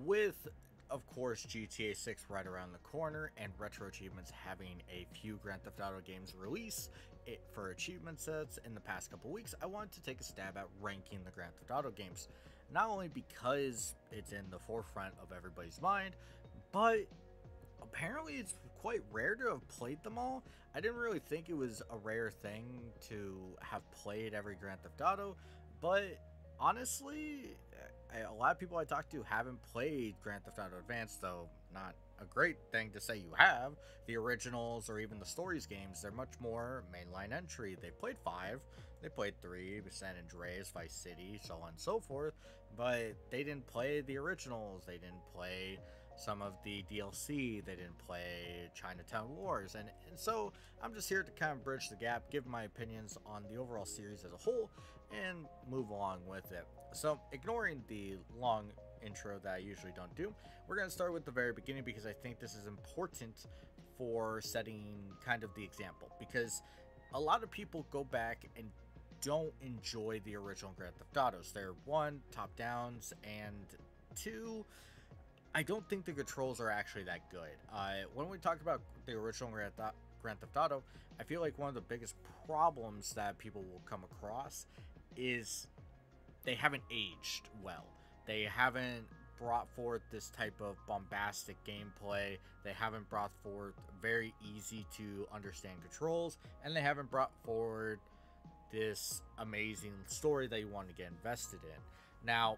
with, of course, GTA 6 right around the corner and Retro Achievements having a few Grand Theft Auto games release for achievement sets in the past couple weeks, I wanted to take a stab at ranking the Grand Theft Auto games. Not only because it's in the forefront of everybody's mind, but apparently it's quite rare to have played them all. I didn't really think it was a rare thing to have played every Grand Theft Auto, but honestly, a lot of people I talk to haven't played Grand Theft Auto Advance, though not a great thing to say you have. The originals or even the stories games, they're much more mainline entry. They played 5, they played 3, San Andreas, Vice City, so on and so forth, but they didn't play the originals, they didn't play some of the DLC, they didn't play Chinatown Wars, and so I'm just here to kind of bridge the gap, give my opinions on the overall series as a whole, and move along with it. So, ignoring the long intro that I usually don't do, we're going to start with the very beginning because I think this is important for setting kind of the example, because a lot of people go back and don't enjoy the original Grand Theft Autos. They're 1, top downs, and 2, I don't think the controls are actually that good. When we talk about the original Grand Theft Auto, I feel like one of the biggest problems that people will come across is they haven't aged well. They haven't brought forth this type of bombastic gameplay. They haven't brought forth very easy to understand controls, and they haven't brought forward this amazing story that you want to get invested in. Now,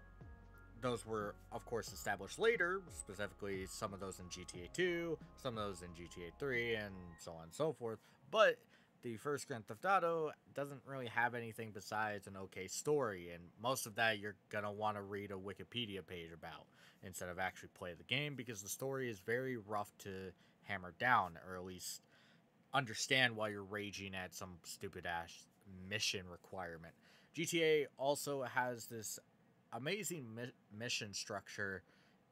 those were, of course, established later, specifically some of those in GTA 2, some of those in GTA 3, and so on and so forth. But the first Grand Theft Auto doesn't really have anything besides an okay story, and most of that you're going to want to read a Wikipedia page about instead of actually play the game, because the story is very rough to hammer down, or at least understand while you're raging at some stupid-ass mission requirement. GTA also has this amazing mission structure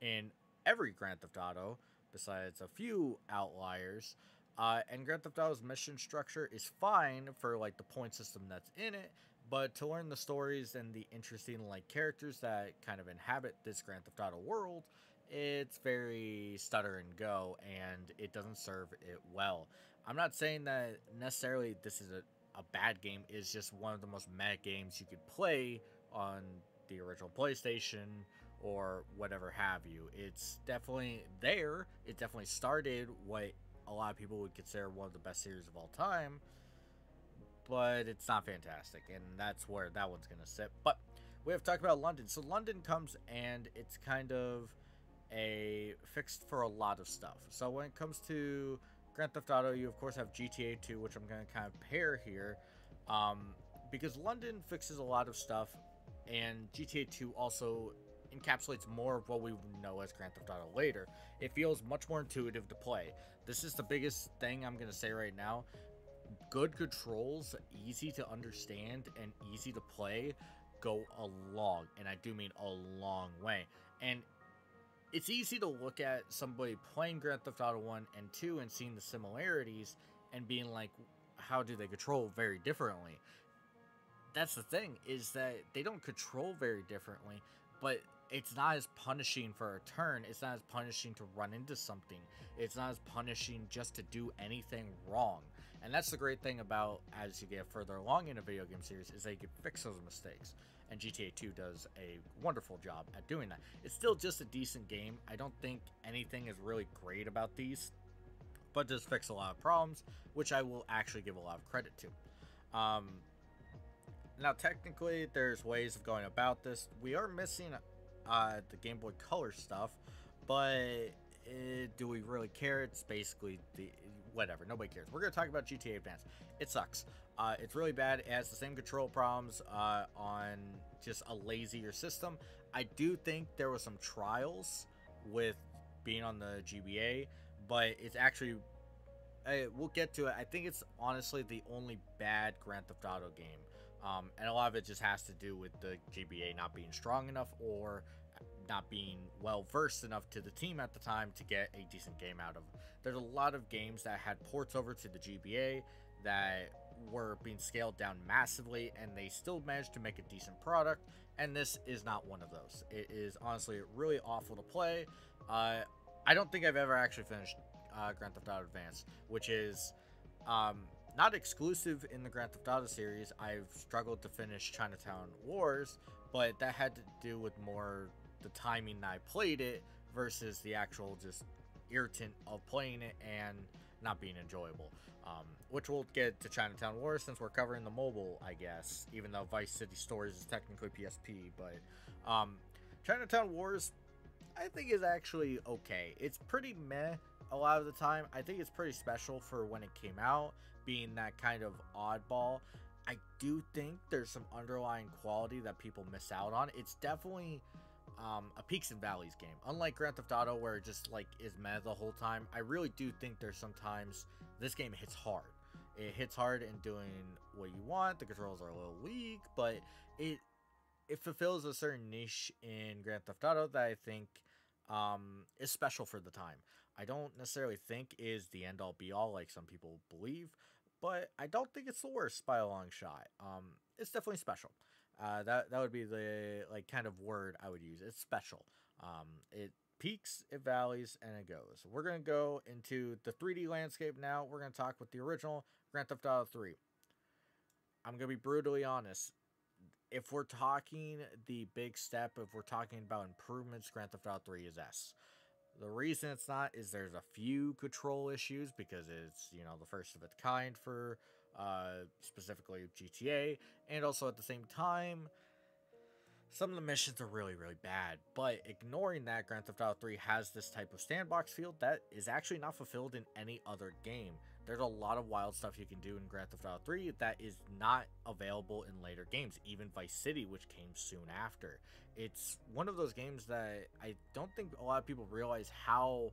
in every Grand Theft Auto, besides a few outliers. And Grand Theft Auto's mission structure is fine for like the point system that's in it, but to learn the stories and the interesting like characters that kind of inhabit this Grand Theft Auto world, it's very stutter and go, and it doesn't serve it well. I'm not saying that necessarily this is a bad game. It's just one of the most meta games you could play on the original PlayStation or whatever have you. It's definitely there. It definitely started what a lot of people would consider one of the best series of all time, but it's not fantastic, and that's where that one's gonna sit. But we have to talk about London. So London comes and it's kind of a fixed for a lot of stuff. So when it comes to Grand Theft Auto, you of course have GTA 2, which I'm going to kind of pair here, because London fixes a lot of stuff, and GTA 2 also encapsulates more of what we know as Grand Theft Auto later. It feels much more intuitive to play. This is the biggest thing I'm going to say right now. Good controls, easy to understand, and easy to play go a long, and I do mean a long way. And it's easy to look at somebody playing Grand Theft Auto 1 and 2 and seeing the similarities and being like, how do they control very differently? That's the thing, is that they don't control very differently, but it's not as punishing for a turn. It's not as punishing to run into something. It's not as punishing just to do anything wrong. And that's the great thing about, as you get further along in a video game series, is that you can fix those mistakes. And GTA 2 does a wonderful job at doing that. It's still just a decent game. I don't think anything is really great about these, but does fix a lot of problems, which I will actually give a lot of credit to. Now, technically, there's ways of going about this. We are missing the Game Boy Color stuff, but do we really care? It's basically whatever. Nobody cares. We're going to talk about GTA Advance. It sucks. It's really bad. It has the same control problems on just a lazier system. I do think there was some trials with being on the GBA, but it's actually, we'll get to it. I think it's honestly the only bad Grand Theft Auto game. And a lot of it just has to do with the GBA not being strong enough or not being well versed enough to the team at the time to get a decent game out of it. There's a lot of games that had ports over to the GBA that were being scaled down massively, and they still managed to make a decent product. And this is not one of those. It is honestly really awful to play. I don't think I've ever actually finished Grand Theft Auto Advance, which is not exclusive in the Grand Theft Auto series. I've struggled to finish Chinatown Wars, but that had to do with more the timing I played it versus the actual just irritant of playing it and not being enjoyable. Which we'll get to Chinatown Wars since we're covering the mobile, I guess, even though Vice City Stories is technically PSP. But Chinatown Wars, I think, is actually okay. It's pretty meh a lot of the time. I think it's pretty special for when it came out, being that kind of oddball. I do think there's some underlying quality that people miss out on. It's definitely a peaks and valleys game. Unlike Grand Theft Auto, where it just like is meh the whole time, I really do think there's sometimes this game hits hard. It hits hard in doing what you want. The controls are a little weak, but it fulfills a certain niche in Grand Theft Auto that I think is special for the time. I don't necessarily think is the end all be all like some people believe, but I don't think it's the worst by a long shot. It's definitely special. That would be the like kind of word I would use. It's special. It peaks, it valleys, and it goes. We're gonna go into the 3D landscape now. We're gonna talk with the original Grand Theft Auto 3. I'm gonna be brutally honest. If we're talking the big step, if we're talking about improvements, Grand Theft Auto 3 is S. The reason it's not is there's a few control issues because it's, you know, the first of its kind for specifically GTA, and also at the same time, some of the missions are really, really bad. But ignoring that, Grand Theft Auto 3 has this type of sandbox feel that is actually not fulfilled in any other game. There's a lot of wild stuff you can do in Grand Theft Auto 3 that is not available in later games, even Vice City, which came soon after. It's one of those games that I don't think a lot of people realize how,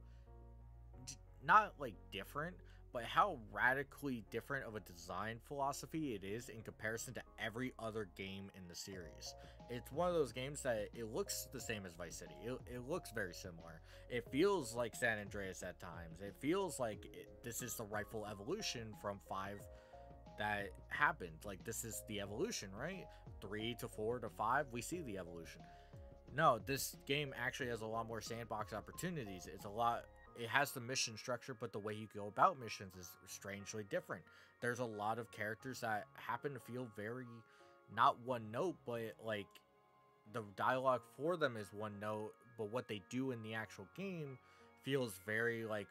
not like different, but how radically different of a design philosophy it is in comparison to every other game in the series. It's one of those games that it looks the same as Vice City. It looks very similar. It feels like San Andreas at times. It feels like this is the rightful evolution from 5 that happened. Like, this is the evolution, right? 3 to 4 to 5, we see the evolution. No, this game actually has a lot more sandbox opportunities. It has the mission structure, but the way you go about missions is strangely different. There's a lot of characters that happen to feel very, not one note, but like the dialogue for them is one note, but what they do in the actual game feels very like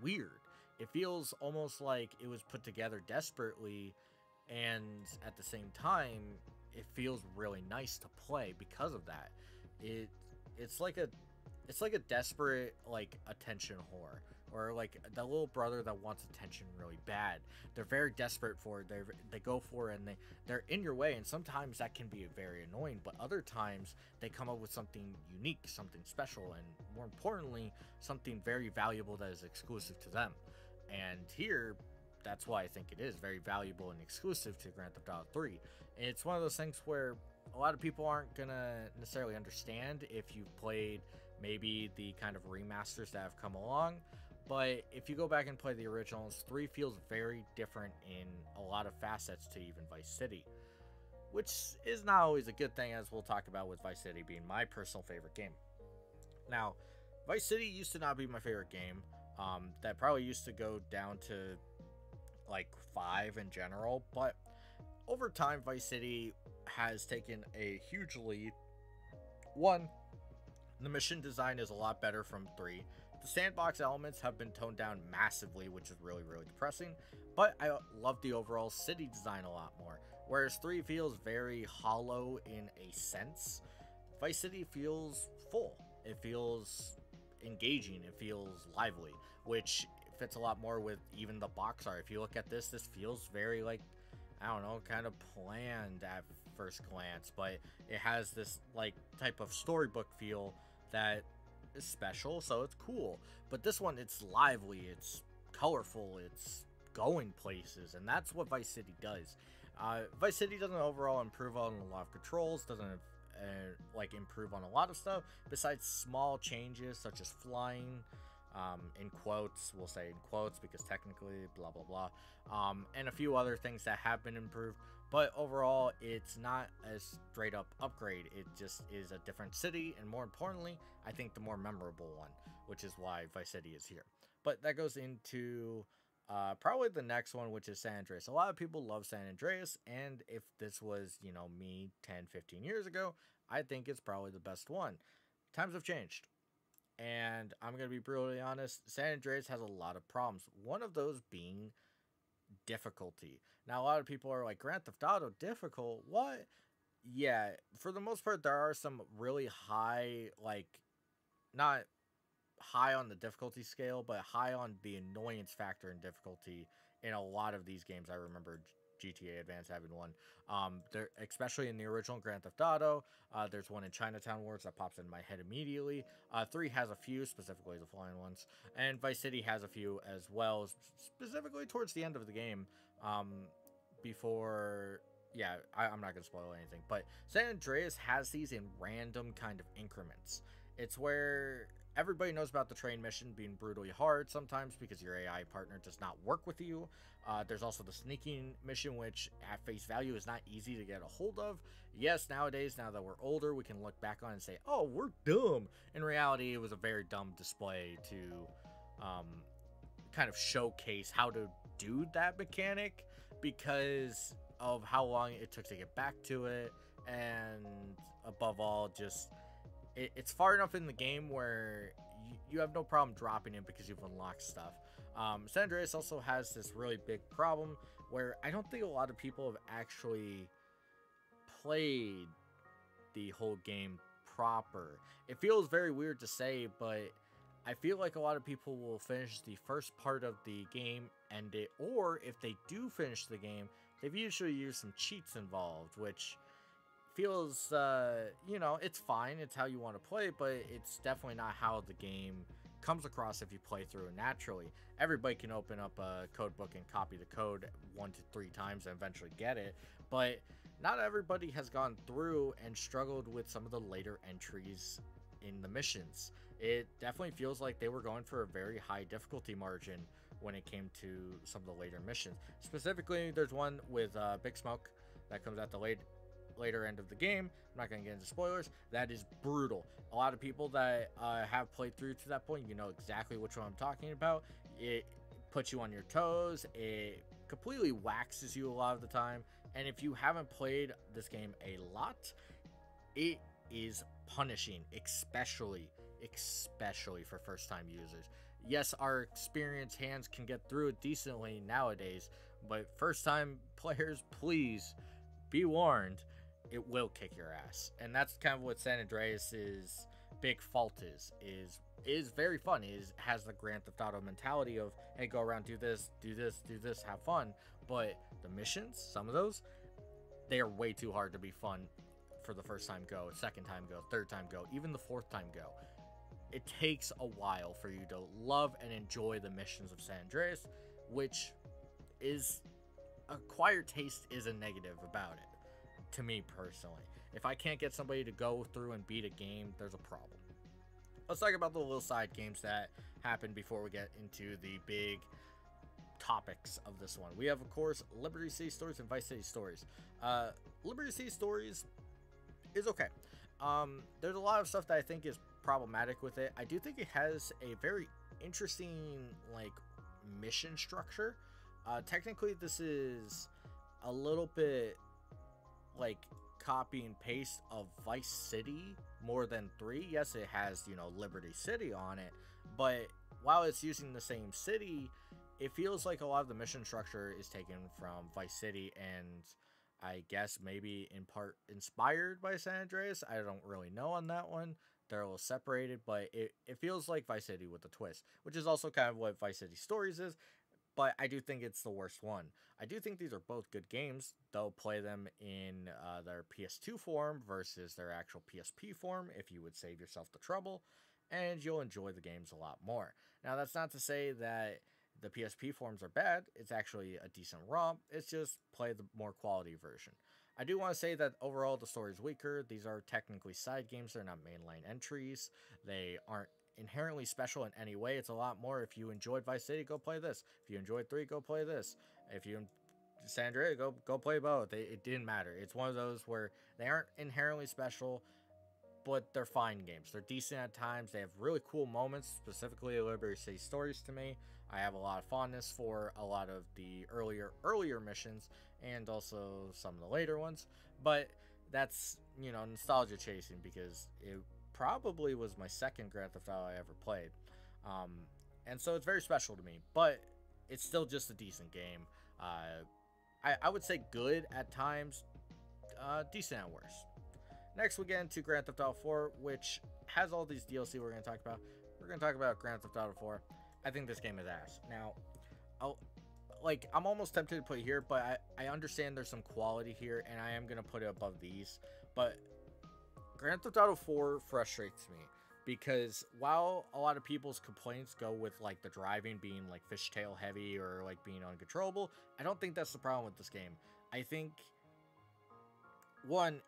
weird. It feels almost like it was put together desperately, and at the same time, it feels really nice to play because of that. It's like a desperate like attention whore, or like the little brother that wants attention really bad. They're very desperate for it. They go for it, and they're in your way, and sometimes that can be very annoying, but other times they come up with something unique, something special, and more importantly, something very valuable that is exclusive to them. And here, that's why I think it is very valuable and exclusive to Grand Theft Auto 3. And it's one of those things where a lot of people aren't gonna necessarily understand if you've played maybe the kind of remasters that have come along, but if you go back and play the originals, 3 feels very different in a lot of facets to even Vice City, which is not always a good thing, as we'll talk about with Vice City being my personal favorite game. Now, Vice City used to not be my favorite game. That probably used to go down to like 5 in general, but over time, Vice City has taken a huge lead. One, the mission design is a lot better from 3. The sandbox elements have been toned down massively, which is really, really depressing, but I love the overall city design a lot more. Whereas 3 feels very hollow in a sense, Vice City feels full. It feels engaging, it feels lively, which fits a lot more with even the box art. If you look at this feels very like, I don't know, kind of planned at first glance, but it has this like type of storybook feel that is special, so it's cool. But this one, it's lively, it's colorful, it's going places, and that's what Vice City does. Vice City doesn't overall improve on a lot of controls, doesn't like improve on a lot of stuff besides small changes such as flying. In quotes, we'll say in quotes because technically, blah blah blah, and a few other things that have been improved. But overall, it's not a straight up upgrade. It just is a different city, and more importantly, I think the more memorable one, which is why Vice City is here. But that goes into probably the next one, which is San Andreas. A lot of people love San Andreas, and if this was, me 10, 15 years ago, I think it's probably the best one. Times have changed. And I'm going to be brutally honest, San Andreas has a lot of problems. One of those being difficulty. Now, a lot of people are like, Grand Theft Auto difficult? What? Yeah, for the most part, there are some really high, like, not high on the difficulty scale, but high on the annoyance factor and difficulty in a lot of these games. I remember GTA Advance having one. There, especially in the original Grand Theft Auto. There's one in Chinatown Wars that pops in my head immediately. 3 has a few, specifically the flying ones, and Vice City has a few as well, specifically towards the end of the game. Before, yeah, I'm not gonna spoil anything, but San Andreas has these in random kind of increments. It's where everybody knows about the train mission being brutally hard sometimes because your AI partner does not work with you. There's also the sneaking mission, which at face value is not easy to get a hold of. Yes, nowadays, now that we're older, we can look back on and say, oh, we're dumb. In reality, it was a very dumb display to kind of showcase how to do that mechanic because of how long it took to get back to it, and above all, just it's far enough in the game where you have no problem dropping it because you've unlocked stuff. San Andreas also has this really big problem where I don't think a lot of people have actually played the whole game proper. It feels very weird to say, but I feel like a lot of people will finish the first part of the game, end it, or if they do finish the game, they've usually used some cheats involved, which feels, it's fine. It's how you want to play, but it's definitely not how the game comes across if you play through it naturally. Everybody can open up a code book and copy the code 1 to 3 times and eventually get it, but not everybody has gone through and struggled with some of the later entries in the missions. It definitely feels like they were going for a very high difficulty margin when it came to some of the later missions. Specifically, there's one with Big Smoke that comes at the later end of the game. I'm not going to get into spoilers. That is brutal. A lot of people that have played through to that point, you know exactly which one I'm talking about. It puts you on your toes. It completely waxes you a lot of the time. And if you haven't played this game a lot, it is punishing, especially for first-time users. Yes, our experienced hands can get through it decently nowadays, but first-time players, please be warned, it will kick your ass. And that's kind of what San Andreas's big fault is very fun. Has the Grand Theft Auto mentality of, hey, go around, do this, have fun. But the missions, some of those, they are way too hard to be fun for the first time go, second time go, third time go, even the fourth time go. It takes a while for you to love and enjoy the missions of San Andreas, which is acquired taste is a negative about it, to me personally. If I can't get somebody to go through and beat a game, there's a problem. Let's talk about the little side games that happen before we get into the big topics of this one. We have, of course, Liberty City Stories and Vice City Stories. Liberty City Stories is okay. There's a lot of stuff that I think is problematic with it. I do think it has a very interesting, like, mission structure. Technically, this is a little bit like copy and paste of Vice City more than 3. Yes, it has, Liberty City on it, but while it's using the same city, it feels like a lot of the mission structure is taken from Vice City, and I guess maybe in part inspired by San Andreas. I don't really know on that one. They're a little separated, but it feels like Vice City with a twist, which is also kind of what Vice City Stories is, but I do think it's the worst one. I do think these are both good games. They'll play them in their PS2 form versus their actual PSP form if you would save yourself the trouble, and you'll enjoy the games a lot more. Now, that's not to say that the PSP forms are bad. It's actually a decent romp. It's just play the more quality version. I do want to say that overall the story is weaker. These are technically side games. They're not mainline entries. They aren't inherently special in any way. It's a lot more, if you enjoyed Vice City, go play this. If you enjoyed 3, go play this. If you San Andreas, go play both. It didn't matter. It's one of those where they aren't inherently special, but they're fine games. They're decent at times. They have really cool moments, specifically Liberty City Stories to me. I have a lot of fondness for a lot of the earlier missions and also some of the later ones. But that's, nostalgia chasing, because it probably was my second Grand Theft Auto I ever played. And so it's very special to me, but it's still just a decent game. I would say good at times, decent at worst. Next, we get into Grand Theft Auto 4, which has all these DLC we're going to talk about. We're going to talk about Grand Theft Auto 4. I think this game is ass. Now, I'm almost tempted to put it here, but I understand there's some quality here, and I am going to put it above these. But Grand Theft Auto 4 frustrates me, because while a lot of people's complaints go with, like, the driving being, like, fishtail heavy or, like, being uncontrollable, I don't think that's the problem with this game. I think, one,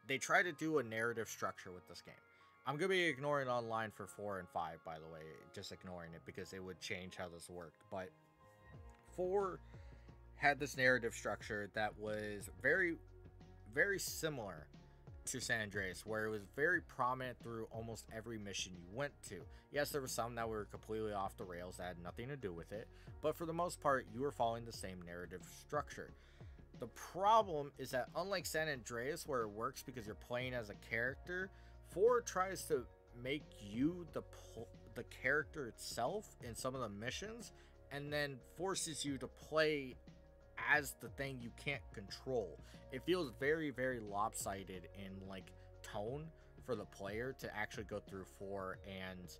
they try to do a narrative structure with this game. I'm going to be ignoring online for 4 and 5, by the way, just ignoring it because it would change how this worked. But 4 had this narrative structure that was very, very similar to San Andreas, where it was very prominent through almost every mission you went to. Yes, there were some that were completely off the rails that had nothing to do with it, but for the most part, you were following the same narrative structure. The problem is that, unlike San Andreas, where it works because you're playing as a character, 4 tries to make you the character itself in some of the missions, and then forces you to play as the thing you can't control. It feels very, very lopsided in, like, tone for the player to actually go through 4 and,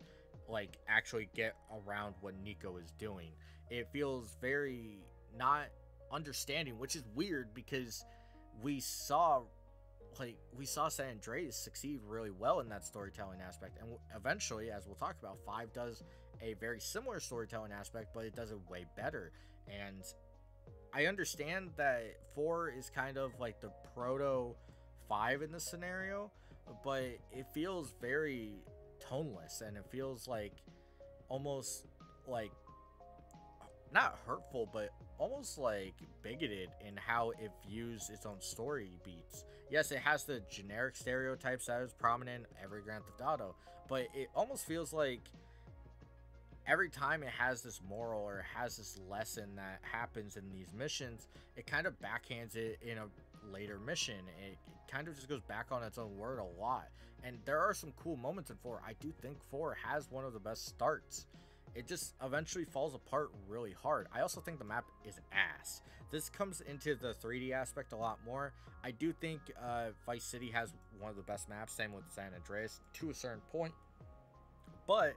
like, actually get around what Niko is doing. It feels very not understanding, which is weird because we saw San Andreas succeed really well in that storytelling aspect, and eventually, as we'll talk about, 5 does a very similar storytelling aspect, but it does it way better. And I understand that 4 is kind of like the proto 5 in this scenario, but it feels very toneless, and it feels like almost like not hurtful, but almost like bigoted in how it views its own story beats. Yes, it has the generic stereotypes that is prominent in every Grand Theft Auto, but it almost feels like every time it has this moral or has this lesson that happens in these missions, it kind of backhands it in a later mission. It kind of just goes back on its own word a lot. And there are some cool moments in 4. I do think 4 has one of the best starts. It just eventually falls apart really hard. I also think the map is ass. This comes into the 3D aspect a lot more. I do think Vice City has one of the best maps, same with San Andreas to a certain point. But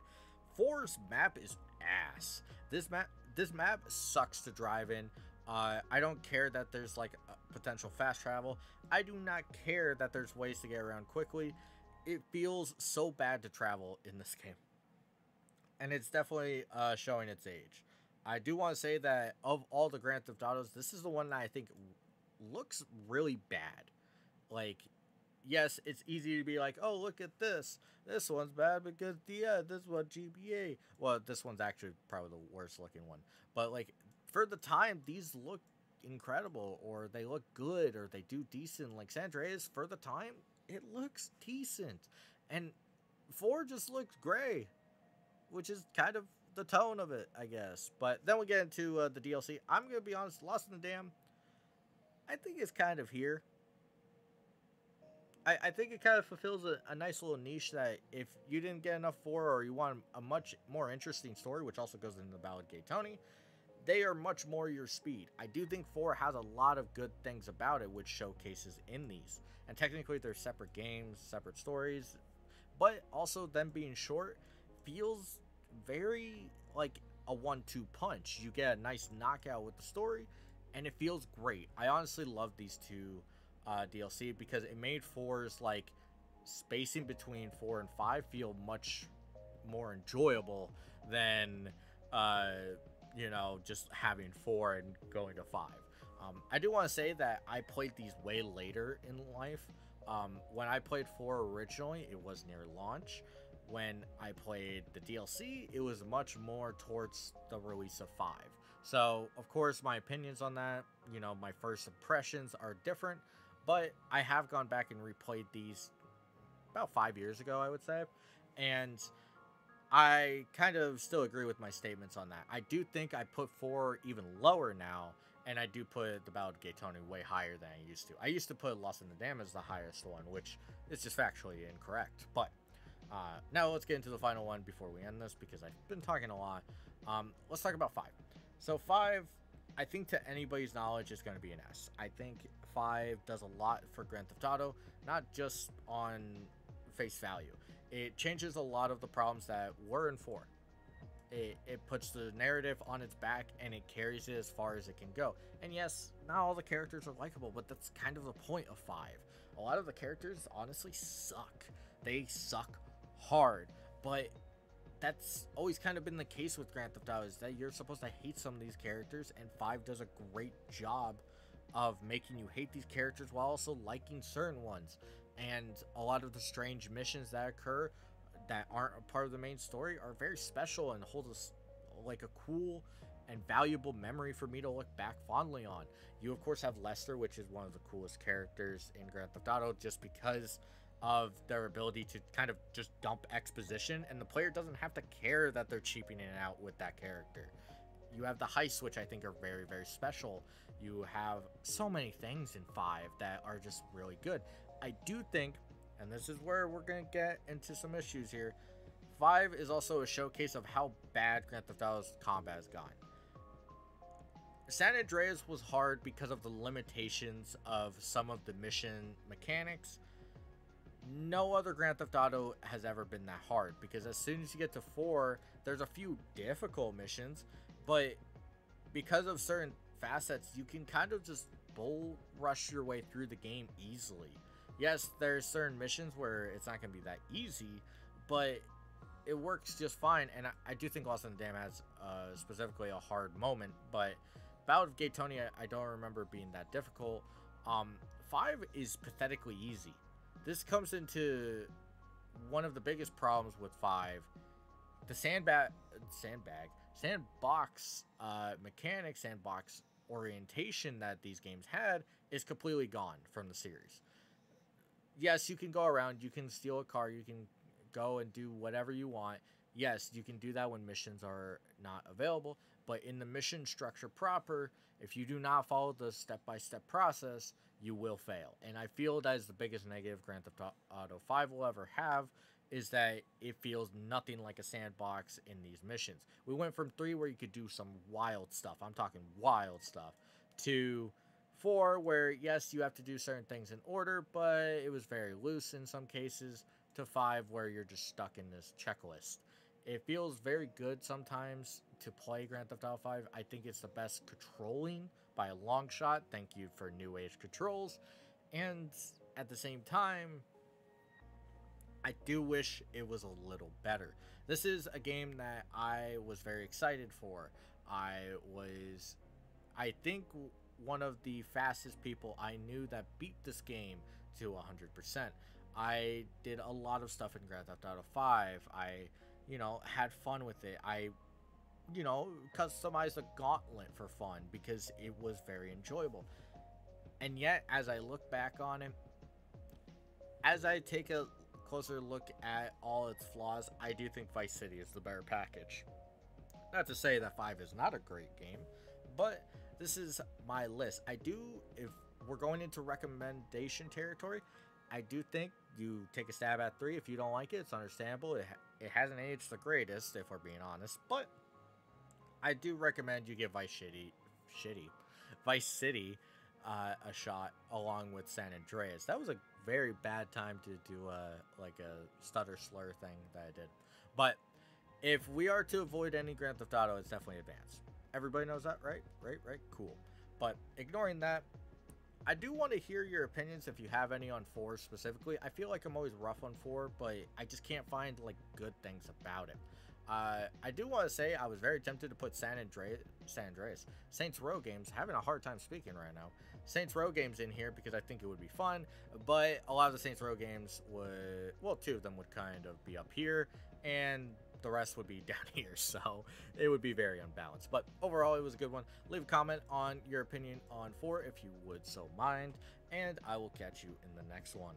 4's map is ass. This map sucks to drive in. I don't care that there's like a potential fast travel. I do not care that there's ways to get around quickly. It feels so bad to travel in this game, and it's definitely showing its age. I do want to say that of all the Grand Theft Autos, this is the one that I think looks really bad. Like, yes, it's easy to be like, oh, look at this. This one's bad because, yeah, this one GBA. Well, this one's actually probably the worst looking one. But, like, for the time, these look incredible, or they look good, or they do decent. Like, San Andreas, for the time, it looks decent. And 4 just looks gray, which is kind of the tone of it, I guess. But then we get into the DLC. I'm going to be honest, Lost in the Dam, I think it's kind of here. I think it kind of fulfills a nice little niche that if you didn't get enough 4, or you want a much more interesting story, which also goes into the Ballad Gay Tony, they are much more your speed. I do think 4 has a lot of good things about it, which showcases in these. And technically they're separate games, separate stories, but also them being short feels very like a 1-2 punch. You get a nice knockout with the story, and it feels great. I honestly love these two DLC because it made 4's like spacing between 4 and 5 feel much more enjoyable than just having 4 and going to 5. I do want to say that I played these way later in life. When I played 4 originally, it was near launch. when I played the DLC, it was much more towards the release of 5. So, of course, my opinions on that, my first impressions are different, but I have gone back and replayed these about 5 years ago, I would say, and I kind of still agree with my statements on that. I do think I put 4 even lower now, and I do put the Ballad of Gay Tony way higher than I used to. I used to put Lost in the Dam as the highest one, which is just factually incorrect. But now let's get into the final one before we end this, because I've been talking a lot. Let's talk about 5. So 5, I think to anybody's knowledge, is going to be an S. I think 5 does a lot for Grand Theft Auto, not just on face value. It changes a lot of the problems that were in 4. It puts the narrative on its back, and it carries it as far as it can go. And yes, not all the characters are likable, but that's kind of the point of 5. A lot of the characters honestly suck. They suck hard, but that's always kind of been the case with Grand Theft Auto, is that you're supposed to hate some of these characters, and 5 does a great job of making you hate these characters while also liking certain ones. And a lot of the strange missions that occur that aren't a part of the main story are very special and hold us like a cool and valuable memory for me to look back fondly on. You of course have Lester, which is one of the coolest characters in Grand Theft Auto, just because of their ability to kind of just dump exposition, and the player doesn't have to care that they're cheaping it out with that character. You have the heists, which I think are very, very special. You have so many things in 5 that are just really good. I do think, and this is where we're going to get into some issues here, 5 is also a showcase of how bad Grand Theft Auto's combat has gone. San Andreas was hard because of the limitations of some of the mission mechanics. No other Grand Theft Auto has ever been that hard, because as soon as you get to 4, there's a few difficult missions, but because of certain facets, you can kind of just bull rush your way through the game easily. Yes, there's certain missions where it's not going to be that easy, but it works just fine. And I do think Lost in the Dam has specifically a hard moment, but Ballad of Gay Tony, I don't remember being that difficult. 5 is pathetically easy. This comes into one of the biggest problems with 5. The sandbox mechanics, sandbox orientation that these games had is completely gone from the series. Yes, you can go around, you can steal a car, you can go and do whatever you want. Yes, you can do that when missions are not available, but in the mission structure proper, if you do not follow the step-by-step process, you will fail. And I feel that is the biggest negative Grand Theft Auto 5 will ever have, is that it feels nothing like a sandbox in these missions. We went from 3, where you could do some wild stuff, I'm talking wild stuff, to 4, where yes, you have to do certain things in order, but it was very loose in some cases, to 5, where you're just stuck in this checklist. It feels very good sometimes to play Grand Theft Auto 5. I think it's the best controlling by a long shot. Thank you for new age controls. And at the same time, I do wish it was a little better. This is a game that I was very excited for. I think one of the fastest people I knew that beat this game to 100%. I did a lot of stuff in Grand Theft Auto 5. I, had fun with it. I, customized a gauntlet for fun because it was very enjoyable. And yet, as I look back on it, as I take a closer look at all its flaws, I do think Vice City is the better package. Not to say that 5 is not a great game, but this is my list. If we're going into recommendation territory, I do think you take a stab at 3. If you don't like it, it's understandable. It hasn't aged the greatest, if we're being honest, but I do recommend you give Vice City a shot along with San Andreas. That was a very bad time to do a stutter slur thing that I did. But if we are to avoid any Grand Theft Auto, it's definitely Advance. Everybody knows that, right? Right? Cool. But ignoring that, I do want to hear your opinions if you have any on 4 specifically. I feel like I'm always rough on 4, but I just can't find good things about it. I do want to say I was very tempted to put San Andreas, Saints Row games. Having a hard time speaking right now. Saints Row games in here because I think it would be fun, but a lot of the Saints Row games would, well, two of them would kind of be up here, and the rest would be down here, so it would be very unbalanced. But overall, it was a good one. Leave a comment on your opinion on 4 if you would so mind, and I will catch you in the next one.